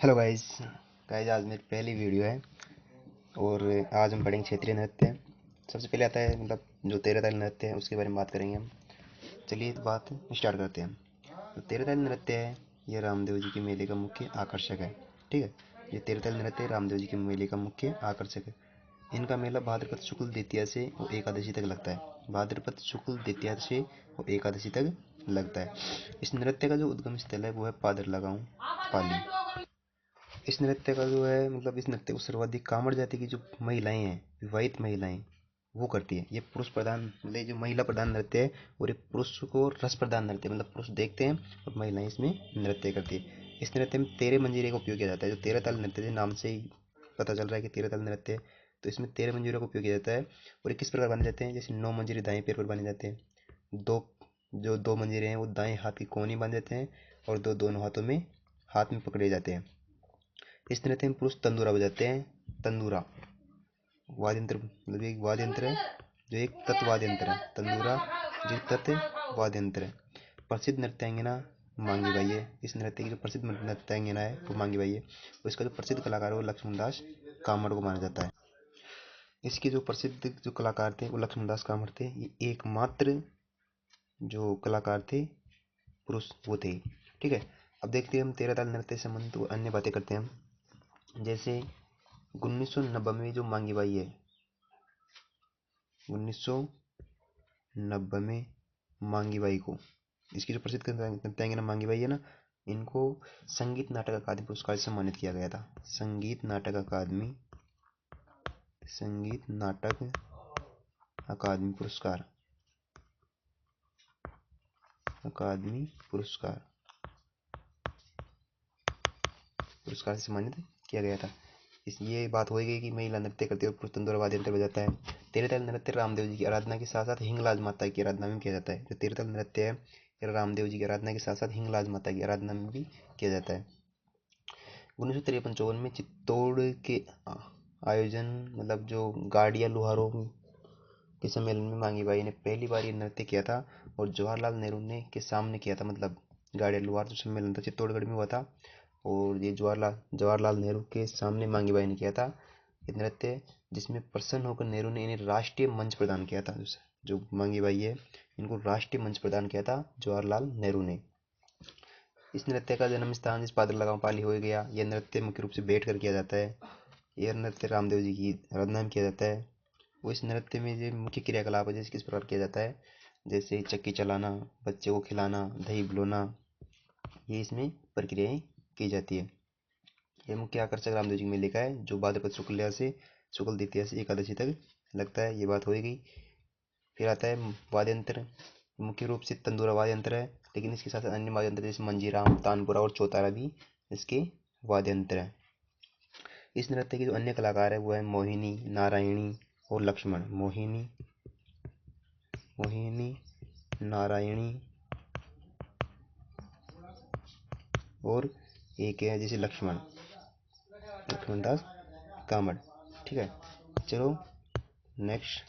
Hello guys. आज मेरी पहली वीडियो है और आज हम पढ़ेंगे क्षेत्रीय नृत्य। सबसे पहले आता है जो तेरह ताल नृत्य है उसके बारे में बात करेंगे हम। चलिए तो बात स्टार्ट करते हैं। तो तेरह ताल नृत्य है, यह रामदेव जी के मेले का मुख्य आकर्षक है। ठीक है, ये तेरह ताल नृत्य रामदेव जी के मेले का मुख्य आकर्षक है। इनका मेला भाद्रपद शुक्ल द्वितीया से और एकादशी तक लगता है। भाद्रपद शुक्ल द्वितीया से और एकादशी तक लगता है। इस नृत्य का जो उद्गम स्थल है वो है पादरला गाँव, पाली। इस नृत्य का जो है इस नृत्य को सर्वाधिक कामड़ जाति की जो महिलाएं हैं, विवाहित महिलाएं, वो करती है। ये पुरुष प्रधान जो महिला प्रधान नृत्य है और ये पुरुष को रस प्रधान नृत्य पुरुष देखते हैं और महिलाएं इसमें नृत्य करती है। इस नृत्य में 13 मंजीरे का उपयोग किया जाता है। जो 13 ताल नृत्य है, नाम से ही पता चल रहा है कि 13 ताल नृत्य है। तो इसमें 13 मंजीरों का उपयोग किया जाता है। और ये किस प्रकार बने जाते हैं? जैसे 9 मंजीरे दाएं पैर पर बने जाते हैं। दो मंजीरे हैं वो दाएं हाथ की कोहनी बांध देते हैं और दोनों हाथ में पकड़े जाते हैं। इस नृत्य में पुरुष तंदूरा बजाते हैं। तंदूरा वाद्य यंत्र एक वाद्य यंत्र है, जो एक तत्वाद्य यंत्र है। तंदूरा जो तत्व वाद्य यंत्र है। प्रसिद्ध नृत्यांगना मांगी बाई है। इस नृत्य की जो प्रसिद्ध नृत्यांगना है वो मांगी बाई है। और इसका जो प्रसिद्ध कलाकार है वो लक्ष्मणदास कामड़ को माना जाता है। इसके जो प्रसिद्ध जो कलाकार थे वो लक्ष्मणदास कामड़ थे। ये एकमात्र जो कलाकार थे पुरुष वो थे। ठीक है, अब देखते हैं हम तेरह ताल नृत्य से संबंधित अन्य बातें करते हैं हम। जैसे 1990 में जो मांगी बाई है, 1990 में मांगी बाई को, इसकी जो प्रसिद्ध नृत्यांगना मांगी बाई है ना, इनको संगीत नाटक अकादमी पुरस्कार से सम्मानित किया गया था। संगीत नाटक अकादमी पुरस्कार पुरस्कार से सम्मानित किया गया था। ये बात हो गई कि महिला नृत्य करती है और पुरुष तंदूरा वाद्य यंत्र बजाता है। तेरह ताल नृत्य रामदेव जी की आराधना के साथ साथ हिंगलाज माता की आराधना में किया जाता है। जो तेरह ताल नृत्य है ये रामदेव जी की आराधना के साथ साथ हिंगलाज माता की आराधना में भी किया जाता है। 1953-54 में चित्तौड़ के आयोजन जो गाड़िया लुहारों के सम्मेलन में मांगी बाई ने पहली बार ये नृत्य किया था और जवाहरलाल नेहरू ने के सामने किया था। गाड़िया लुहार जो सम्मेलन था चित्तौड़गढ़ में हुआ था और ये जवाहरलाल नेहरू के सामने मांगी बाई ने किया था ये नृत्य, जिसमें प्रसन्न होकर नेहरू ने इन्हें राष्ट्रीय मंच प्रदान किया था। जो मांगी बाई है इनको राष्ट्रीय मंच प्रदान किया था जवाहरलाल नेहरू ने। इस नृत्य का जन्म स्थान जिस पादरला गाँव पाली हो गया। यह नृत्य मुख्य रूप से बैठ कर किया जाता है। यह नृत्य रामदेव जी की आराधना में किया जाता है। वो इस नृत्य में जो मुख्य क्रियाकलाप है जैसे किस प्रकार किया जाता है, जैसे चक्की चलाना, बच्चे को खिलाना, दही बुलाना, ये इसमें प्रक्रियाएं की जाती है। यह मुख्य आकर्षक रामदेव जी मेले का है जो भाद्रपद शुक्ल द्वितीया से एकादशी तक लगता है। ये बात हो गई। फिर आता है वाद्य यंत्र। मुख्य रूप से तंदूरा वाद्य यंत्र है, लेकिन इसके साथ अन्य वाद्य यंत्र जैसे मंजीराम, तानपुरा और चौतारा भी इसके वाद्य यंत्र है। इस नृत्य के जो अन्य कलाकार है वो है मोहिनी, नारायणी और लक्ष्मण। मोहिनी, नारायणी और एक है जैसे लक्ष्मणदास कामड़। ठीक है, चलो नेक्स्ट।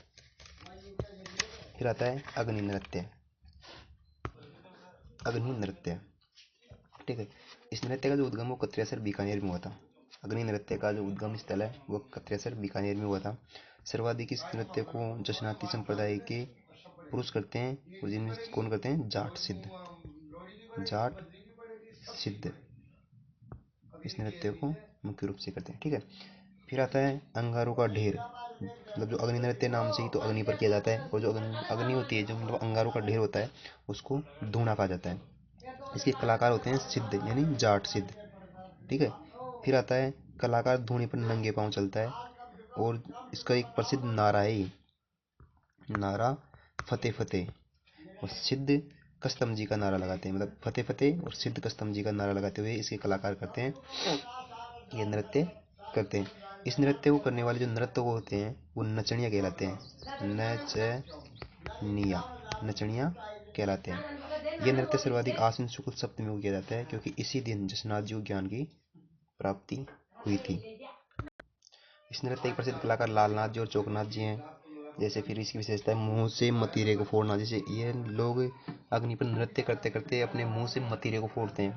फिर आता है अग्नि नृत्य। ठीक है, इस नृत्य का जो उद्गम वो कत्रियासर बीकानेर में हुआ था। अग्नि नृत्य का जो उद्गम स्थल है वो कत्रियासर बीकानेर में हुआ था। सर्वाधिक इस नृत्य को जशनाती संप्रदाय के पुरुष करते हैं और जिनमें कौन करते हैं? जाट सिद्ध इस नृत्य को मुख्य रूप से करते हैं। ठीक है, फिर आता है अंगारों का ढेर। जो अग्नि नृत्य नाम से ही तो अग्नि पर किया जाता है और जो अग्नि होती है जो अंगारों का ढेर होता है उसको धूना कहा जाता है। इसके कलाकार होते हैं सिद्ध यानी जाट सिद्ध। ठीक है, फिर आता है कलाकार धूनी पर नंगे पांव चलता है और इसका एक प्रसिद्ध नारा है, नारा फतेह फतेह। और सिद्ध कस्तम जी का नारा लगाते हैं, फतेह फतेह और सिद्ध कस्तम जी का नारा लगाते हुए इसके कलाकार करते हैं, ये नृत्य करते हैं। इस नृत्य को करने वाले जो नृत्य को होते हैं वो नचनिया कहलाते हैं। नचनिया कहलाते हैं। ये नृत्य सर्वाधिक आश्विन शुक्ल सप्तमी को किया जाता है क्योंकि इसी दिन जसनाथ जी को ज्ञान की प्राप्ति हुई थी। इस नृत्य के प्रसिद्ध कलाकार लालनाथ जी और चौकनाथ जी हैं। जैसे फिर इसकी विशेषता है मुंह से मतीरे को फोड़ना। जैसे ये लोग अग्नि पर नृत्य करते करते अपने मुंह से मतीरे को फोड़ते हैं।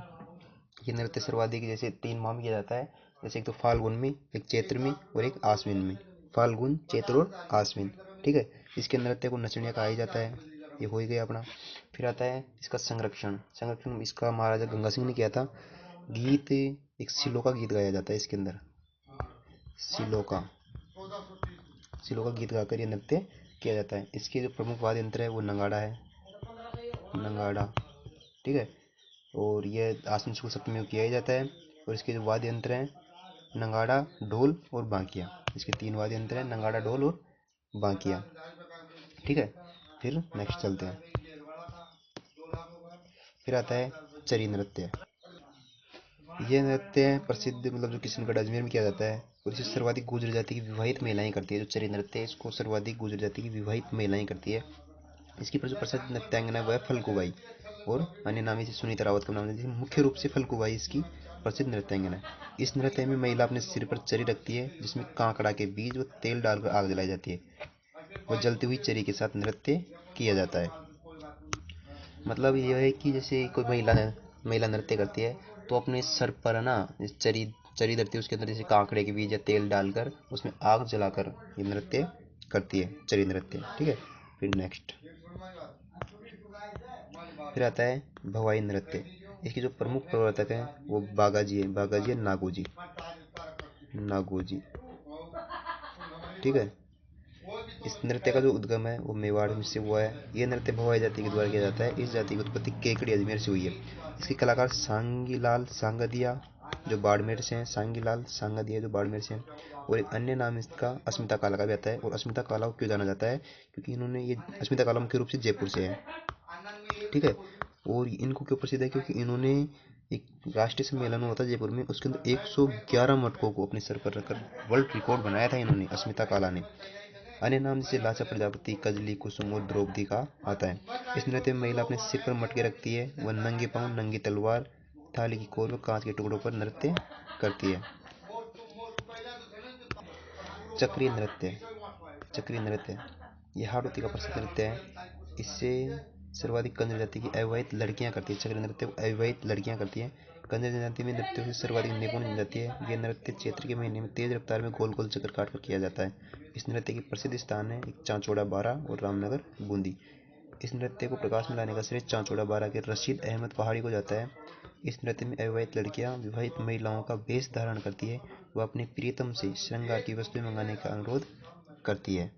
ये नृत्य सर्वाधिक जैसे 3 माह में किया जाता है, जैसे एक तो फाल्गुन में, एक चैत्र में और एक आश्विन में। फाल्गुन, चैत्र और आश्विन, ठीक है। इसके नृत्य को नचनिया कहा जाता है। ये हो ही गया अपना। फिर आता है इसका संरक्षण। संरक्षण इसका महाराजा गंगा सिंह ने किया था। गीत, एक सिलो का गीत गाया जाता है इसके अंदर। सिलो का गीत गाकर ये नृत्य किया जाता है। इसके जो प्रमुख वाद्य यंत्र है वो नगाड़ा है, नगाड़ा, ठीक है। और यह आश्विन शुक्ल सप्तमी में किया ही जाता है। और इसके जो वाद्य यंत्र हैं, नगाड़ा, ढोल और बांकिया। इसके 3 वाद्य यंत्र हैं, नगाड़ा, ढोल और बांकिया, ठीक है। फिर नेक्स्ट चलते हैं। फिर आता है चरी नृत्य। यह नृत्य प्रसिद्ध मतलब जो किशनगढ़ अजमेर में किया जाता है, और इसे सर्वाधिक गुर्जर जाति की विवाहित महिलाएं करती है। जो चरी नृत्य है इसको सर्वाधिक गुर्जर जाति की विवाहित महिलाएं करती है। इसकी जो प्रसिद्ध नृत्यांगना है वह फल्गुबाई, और अन्य नाम इसे सुनीता रावत का नाम है। मुख्य रूप से फल्गुबाई इसकी प्रसिद्ध नृत्यांगना है। इस नृत्य में महिला अपने सिर पर चरी रखती है, जिसमें कांकड़ा के बीज व तेल डालकर आग जलाई जाती है। वह जलती हुई चरी के साथ नृत्य किया जाता है। मतलब यह है कि जैसे कोई महिला नृत्य करती है तो अपने सर पर ना चरी चरी धरती है, उसके अंदर जैसे कांकड़े के बीज या तेल डालकर उसमें आग जलाकर ये नृत्य करती है, चरी नृत्य, ठीक है। फिर नेक्स्ट फिर आता है भवाई नृत्य। इसके जो प्रमुख प्रवर्तक हैं वो बागाजी है, नागोजी, ठीक है। इस नृत्य का जो उद्गम है वो मेवाड़ में से हुआ है। यह नृत्य भवाई जाति के द्वारा किया जाता है। इस जाति की उत्पत्ति केकड़ी अजमेर से हुई है। इसके कलाकार सांगीलाल सांगदिया जो बाड़मेर से हैं, सांगीलाल सांगदिया जो बाड़मेर से हैं। और एक अन्य नाम इसका अस्मिता काला का भी आता है। और अस्मिता काला को क्यों जाना जाता है, क्योंकि इन्होंने ये अस्मिता काला मुख्य रूप से जयपुर से है, ठीक है। और इनको क्यों प्रसिद्ध है, क्योंकि इन्होंने एक राष्ट्रीय सम्मेलन हुआ था जयपुर में, उसके अंदर 111 मटकों को अपने सर पर रखकर वर्ल्ड रिकॉर्ड बनाया था इन्होंने, अस्मिता काला ने। अन्य नाम जैसे लाचा प्रजापति, कजली, कुसुम और द्रौपदी का आता है। इस नृत्य में महिला अपने सिर पर मटके रखती है। वह नंगे पांव, नंगी तलवार, थाली की कोर व कांच के टुकड़ों पर नृत्य करती है। चक्रीय नृत्य यह हाड़ौती का प्रसिद्ध नृत्य है। इससे सर्वाधिक कंजर जाति की अविवाहित लड़कियां करती है। चक्रीय नृत्य अविवाहित लड़कियां करती हैं। कंजर जनजाति में नृत्यों से सर्वाधिक निपुण जाती है। यह नृत्य चैत्र के महीने में तेज रफ्तार में गोल गोल चक्कर काट कर किया जाता है। इस नृत्य के प्रसिद्ध स्थान है चांचौड़ा बारा और रामनगर बूंदी। इस नृत्य को प्रकाश में लाने का श्रेय चांचौड़ा बारा के रशीद अहमद पहाड़ी को जाता है। इस नृत्य में अविवाहित लड़कियां विवाहित महिलाओं का वेश धारण करती है। वह अपने प्रियतम से श्रृंगार की वस्तुएं मंगाने का अनुरोध करती है।